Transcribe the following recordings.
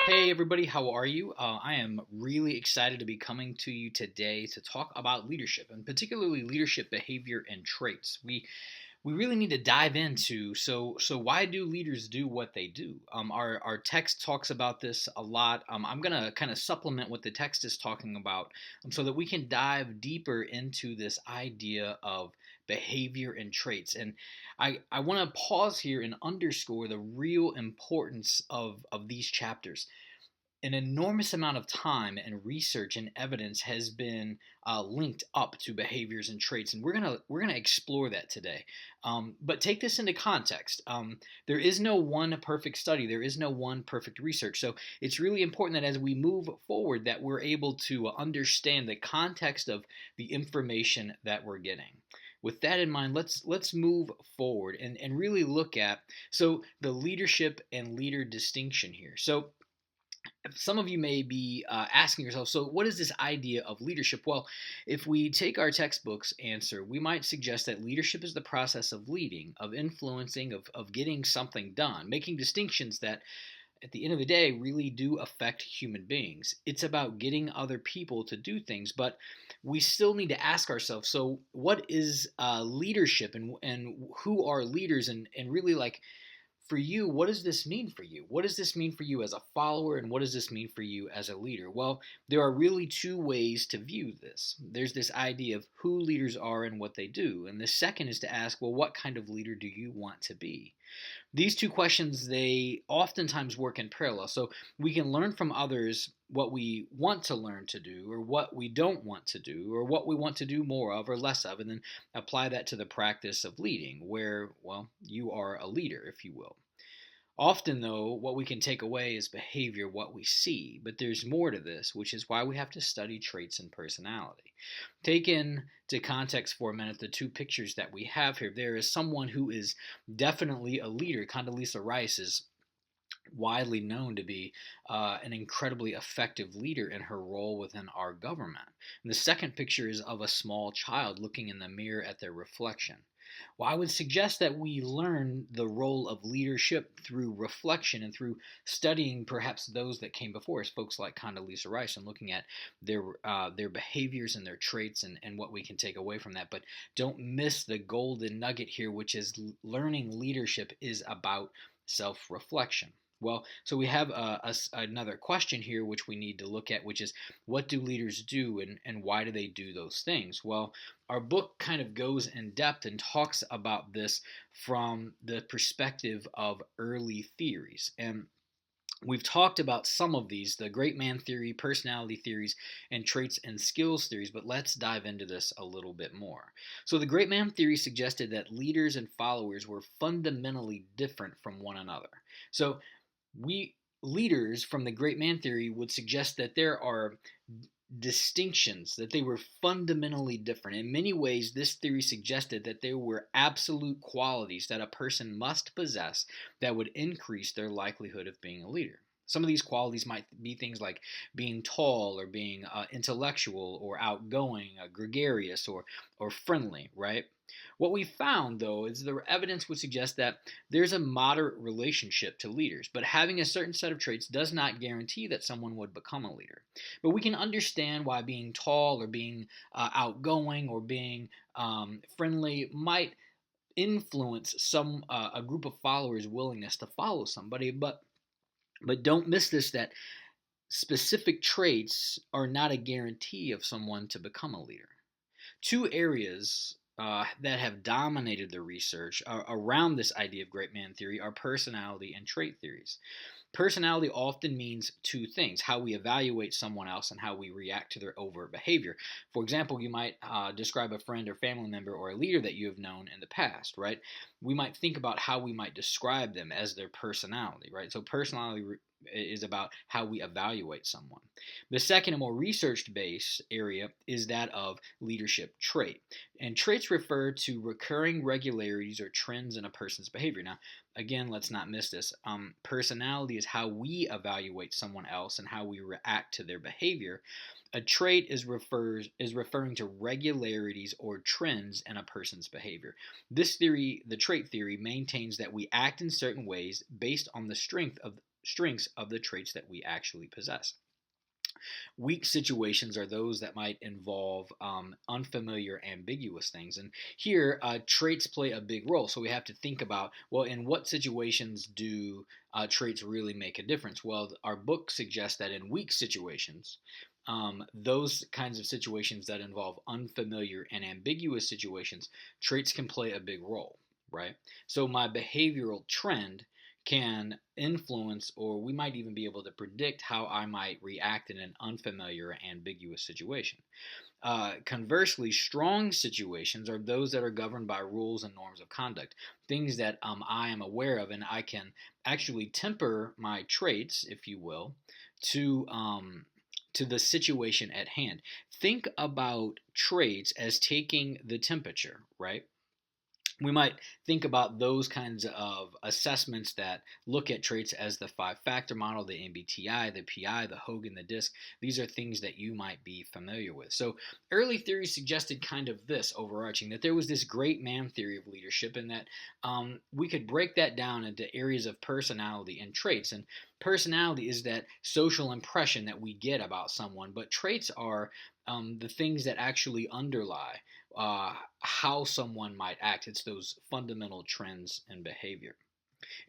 Hey everybody, how are you? I am really excited to be coming to you today to talk about leadership, and particularly leadership behavior and traits. We really need to dive into why do leaders do what they do? Our text talks about this a lot. I'm gonna kind of supplement what the text is talking about, so that we can dive deeper into this idea of behavior and traits. And I want to pause here and underscore the real importance of these chapters. An enormous amount of time and research and evidence has been linked up to behaviors and traits, and we're gonna explore that today. But take this into context. There is no one perfect study. There is no one perfect research. So it's really important that as we move forward, that we're able to understand the context of the information that we're getting. With that in mind, let's move forward and really look at the leadership and leader distinction here. So some of you may be asking yourself, so what is this idea of leadership? Well, if we take our textbook's answer, we might suggest that leadership is the process of leading, of influencing, of getting something done, making distinctions that at the end of the day really do affect human beings. It's about getting other people to do things, but we still need to ask ourselves, so what is leadership, and who are leaders, and really, like, for you, what does this mean for you? What does this mean for you as a follower, and what does this mean for you as a leader? Well, there are really two ways to view this. There's this idea of who leaders are and what they do, and the second is to ask, well, what kind of leader do you want to be? These two questions, they oftentimes work in parallel. So we can learn from others what we want to learn to do, or what we don't want to do, or what we want to do more of or less of, and then apply that to the practice of leading, where, well, you are a leader, if you will. Often, though, what we can take away is behavior, what we see, but there's more to this, which is why we have to study traits and personality. Take into context for a minute the two pictures that we have here. There is someone who is definitely a leader. Condoleezza Rice is widely known to be an incredibly effective leader in her role within our government. And the second picture is of a small child looking in the mirror at their reflection. Well, I would suggest that we learn the role of leadership through reflection and through studying perhaps those that came before us, folks like Condoleezza Rice, and looking at their behaviors and their traits, and what we can take away from that. But don't miss the golden nugget here, which is learning leadership is about self-reflection. Well, so we have another question here which we need to look at, which is, what do leaders do, and why do they do those things? Well, our book kind of goes in depth and talks about this from the perspective of early theories. And we've talked about some of these, the great man theory, personality theories, and traits and skills theories, but let's dive into this a little bit more. So, the great man theory suggested that leaders and followers were fundamentally different from one another. So, we leaders from the great man theory would suggest that there are distinctions, that they were fundamentally different. In many ways, this theory suggested that there were absolute qualities that a person must possess that would increase their likelihood of being a leader. Some of these qualities might be things like being tall, or being intellectual, or outgoing, gregarious, or friendly, right? What we found, though, is the evidence would suggest that there's a moderate relationship to leaders, but having a certain set of traits does not guarantee that someone would become a leader. But we can understand why being tall, or being outgoing, or being friendly might influence a group of followers' willingness to follow somebody. But don't miss this, that specific traits are not a guarantee of someone to become a leader. Two areas that have dominated the research around this idea of great man theory are personality and trait theories. Personality often means two things: how we evaluate someone else and how we react to their overt behavior. For example, you might describe a friend or family member or a leader that you have known in the past, right? We might think about how we might describe them as their personality, right? So, personality is about how we evaluate someone. The second and more research based area is that of leadership trait. And traits refer to recurring regularities or trends in a person's behavior. Now, again, let's not miss this. Personality is how we evaluate someone else and how we react to their behavior. A trait is referring to regularities or trends in a person's behavior. This theory, the trait theory, maintains that we act in certain ways based on the strength strengths of the traits that we actually possess. Weak situations are those that might involve unfamiliar, ambiguous things. And here, traits play a big role. So we have to think about, well, in what situations do traits really make a difference? Well, our book suggests that in weak situations, those kinds of situations that involve unfamiliar and ambiguous situations, traits can play a big role, right? So my behavioral trend can influence, or we might even be able to predict how I might react in an unfamiliar, ambiguous situation. Conversely, strong situations are those that are governed by rules and norms of conduct, things that I am aware of, and I can actually temper my traits, if you will, to the situation at hand. Think about traits as taking the temperature, right? We might think about those kinds of assessments that look at traits as the five factor model, the MBTI, the PI, the Hogan, the DISC. These are things that you might be familiar with. So, early theories suggested kind of this overarching, that there was this great man theory of leadership, and that we could break that down into areas of personality and traits. And personality is that social impression that we get about someone, but traits are the things that actually underlie how someone might act. It's those fundamental trends in behavior.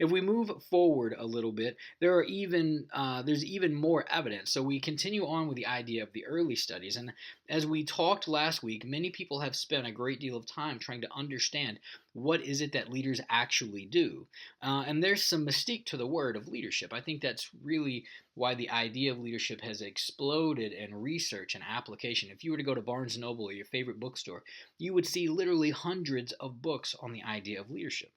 If we move forward a little bit, there's even more evidence. So we continue on with the idea of the early studies, and as we talked last week, many people have spent a great deal of time trying to understand what is it that leaders actually do. And there's some mystique to the word of leadership. I think that's really why the idea of leadership has exploded in research and application. If you were to go to Barnes and Noble or your favorite bookstore, you would see literally hundreds of books on the idea of leadership.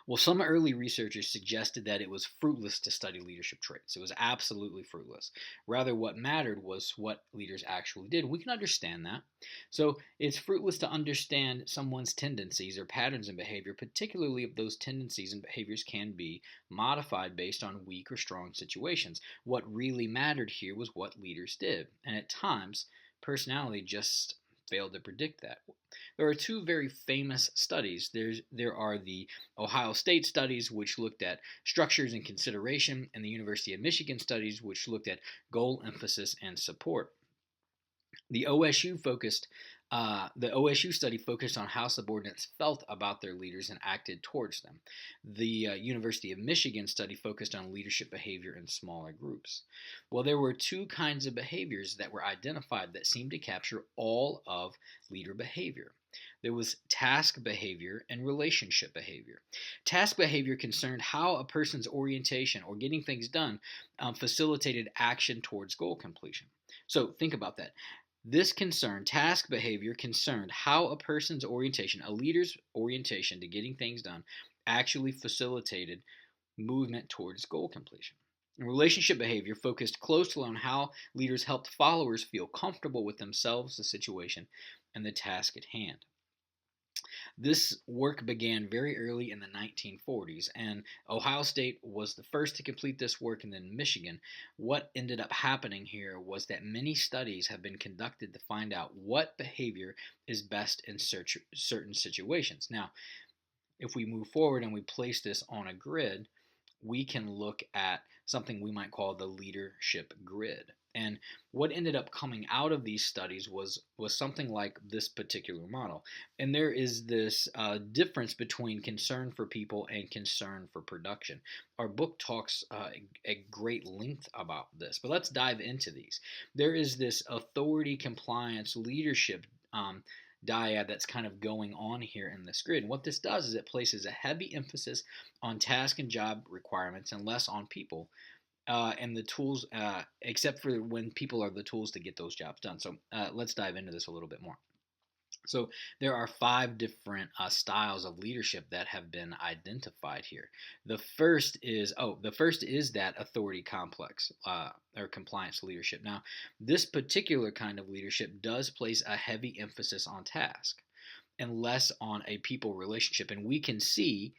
Well, some early researchers suggested that it was fruitless to study leadership traits. It was absolutely fruitless. Rather, what mattered was what leaders actually did. We can understand that. So, it's fruitless to understand someone's tendencies or patterns in behavior, particularly if those tendencies and behaviors can be modified based on weak or strong situations. What really mattered here was what leaders did. And at times, personality just failed to predict that. There are two very famous studies. There are the Ohio State studies, which looked at structures and consideration, and the University of Michigan studies, which looked at goal, emphasis, and support. The OSU focused the OSU study focused on how subordinates felt about their leaders and acted towards them. The University of Michigan study focused on leadership behavior in smaller groups. Well, there were two kinds of behaviors that were identified that seemed to capture all of leader behavior. There was task behavior and relationship behavior. Task behavior concerned how a person's orientation or getting things done facilitated action towards goal completion. So think about that. This concern, task behavior, concerned how a person's orientation, a leader's orientation to getting things done, actually facilitated movement towards goal completion. And relationship behavior focused closely on how leaders helped followers feel comfortable with themselves, the situation, and the task at hand. This work began very early in the 1940s, and Ohio State was the first to complete this work, and then Michigan. What ended up happening here was that many studies have been conducted to find out what behavior is best in certain situations. Now, if we move forward and we place this on a grid, we can look at something we might call the leadership grid. And what ended up coming out of these studies was something like this particular model. And there is this difference between concern for people and concern for production. Our book talks at great length about this, but let's dive into these. There is this authority, compliance, leadership dyad that's kind of going on here in this grid. And what this does is it places a heavy emphasis on task and job requirements and less on people and the tools, except for when people are the tools to get those jobs done. So let's dive into this a little bit more. So there are five different styles of leadership that have been identified here. The first is that authority complex or compliance leadership. Now, this particular kind of leadership does place a heavy emphasis on task and less on a people relationship, and we can see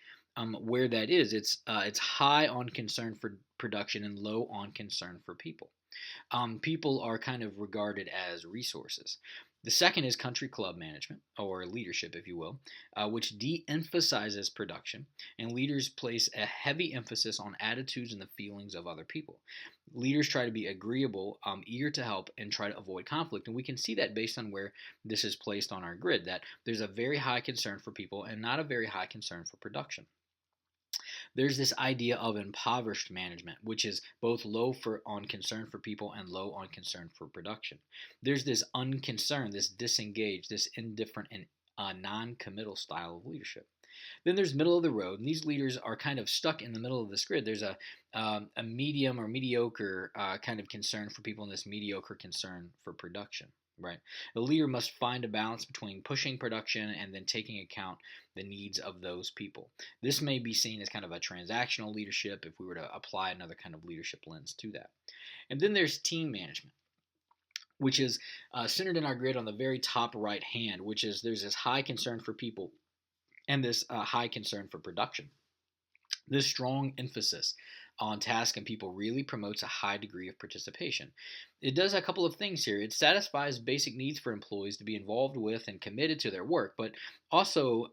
where that is. It's high on concern for production and low on concern for people. People are kind of regarded as resources. The second is country club management, or leadership, if you will, which de emphasizes production, and leaders place a heavy emphasis on attitudes and the feelings of other people. Leaders try to be agreeable, eager to help, and try to avoid conflict. And we can see that based on where this is placed on our grid, that there's a very high concern for people and not a very high concern for production. There's this idea of impoverished management, which is both low on concern for people and low on concern for production. There's this unconcerned, this disengaged, this indifferent and non-committal style of leadership. Then there's middle of the road, and these leaders are kind of stuck in the middle of this grid. There's a medium or mediocre kind of concern for people and this mediocre concern for production. Right. The leader must find a balance between pushing production and then taking account the needs of those people. This may be seen as kind of a transactional leadership if we were to apply another kind of leadership lens to that. And then there's team management, which is centered in our grid on the very top right hand, which is there's this high concern for people and this high concern for production. This strong emphasis on task and people really promotes a high degree of participation. It does a couple of things here. It satisfies basic needs for employees to be involved with and committed to their work, but also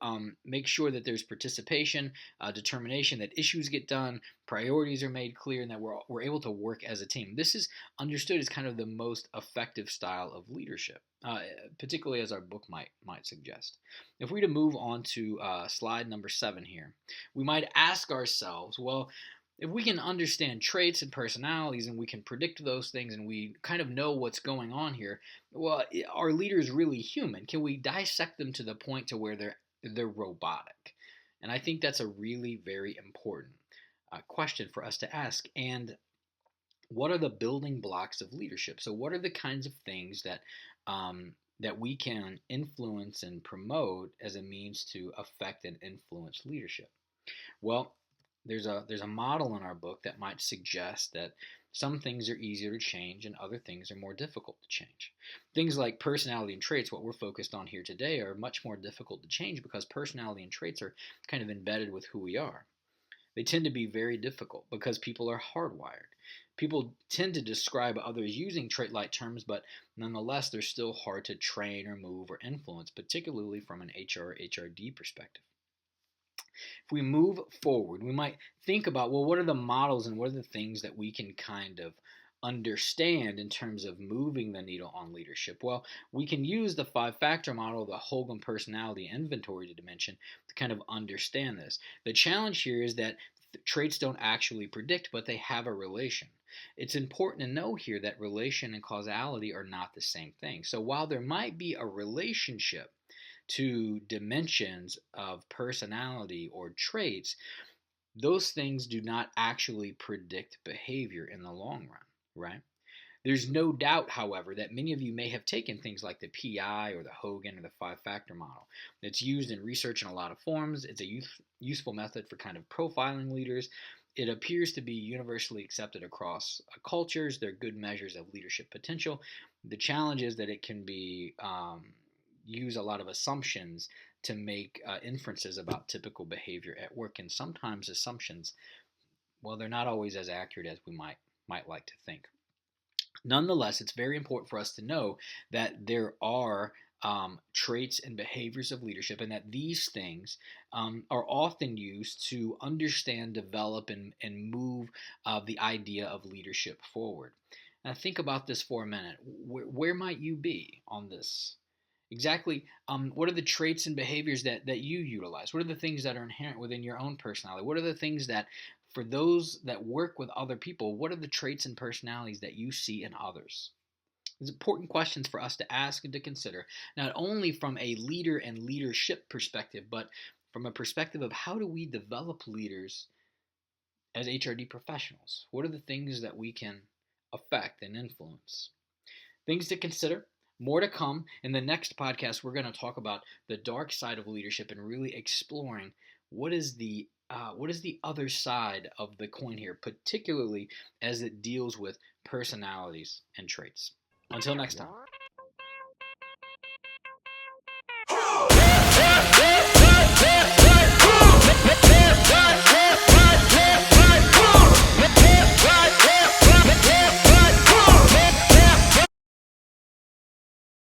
makes sure that there's participation, determination, that issues get done, priorities are made clear, and that we're able to work as a team. This is understood as kind of the most effective style of leadership, particularly as our book might suggest. If we were to move on to slide number 7 here, we might ask ourselves, well, if we can understand traits and personalities and we can predict those things and we kind of know what's going on here, well, are leaders really human? Can we dissect them to the point to where they're robotic? And I think that's a really very important question for us to ask. And what are the building blocks of leadership? So what are the kinds of things that that we can influence and promote as a means to affect and influence leadership? Well, there's a model in our book that might suggest that some things are easier to change and other things are more difficult to change. Things like personality and traits, what we're focused on here today, are much more difficult to change because personality and traits are kind of embedded with who we are. They tend to be very difficult because people are hardwired. People tend to describe others using trait-like terms, but nonetheless, they're still hard to train or move or influence, particularly from an HR or HRD perspective. If we move forward, we might think about, well, what are the models and what are the things that we can kind of understand in terms of moving the needle on leadership? Well, we can use the 5-factor model, the Hogan personality inventory dimension, to kind of understand this. The challenge here is that traits don't actually predict, but they have a relation. It's important to know here that relation and causality are not the same thing. So while there might be a relationship to dimensions of personality or traits, those things do not actually predict behavior in the long run, right? There's no doubt, however, that many of you may have taken things like the PI or the Hogan or the 5-factor model. It's used in research in a lot of forms. It's a useful method for kind of profiling leaders. It appears to be universally accepted across cultures. They're good measures of leadership potential. The challenge is that it can be use a lot of assumptions to make inferences about typical behavior at work, and sometimes assumptions, well, they're not always as accurate as we might like to think. Nonetheless, it's very important for us to know that there are traits and behaviors of leadership, and that these things are often used to understand, develop, and move the idea of leadership forward. Now, think about this for a minute. Where might you be on this? Exactly. What are the traits and behaviors that you utilize? What are the things that are inherent within your own personality? What are the things that, for those that work with other people, what are the traits and personalities that you see in others? These are important questions for us to ask and to consider, not only from a leader and leadership perspective, but from a perspective of how do we develop leaders as HRD professionals? What are the things that we can affect and influence? Things to consider. More to come. In the next podcast, we're going to talk about the dark side of leadership and really exploring what is the other side of the coin here, particularly as it deals with personalities and traits. Until next time.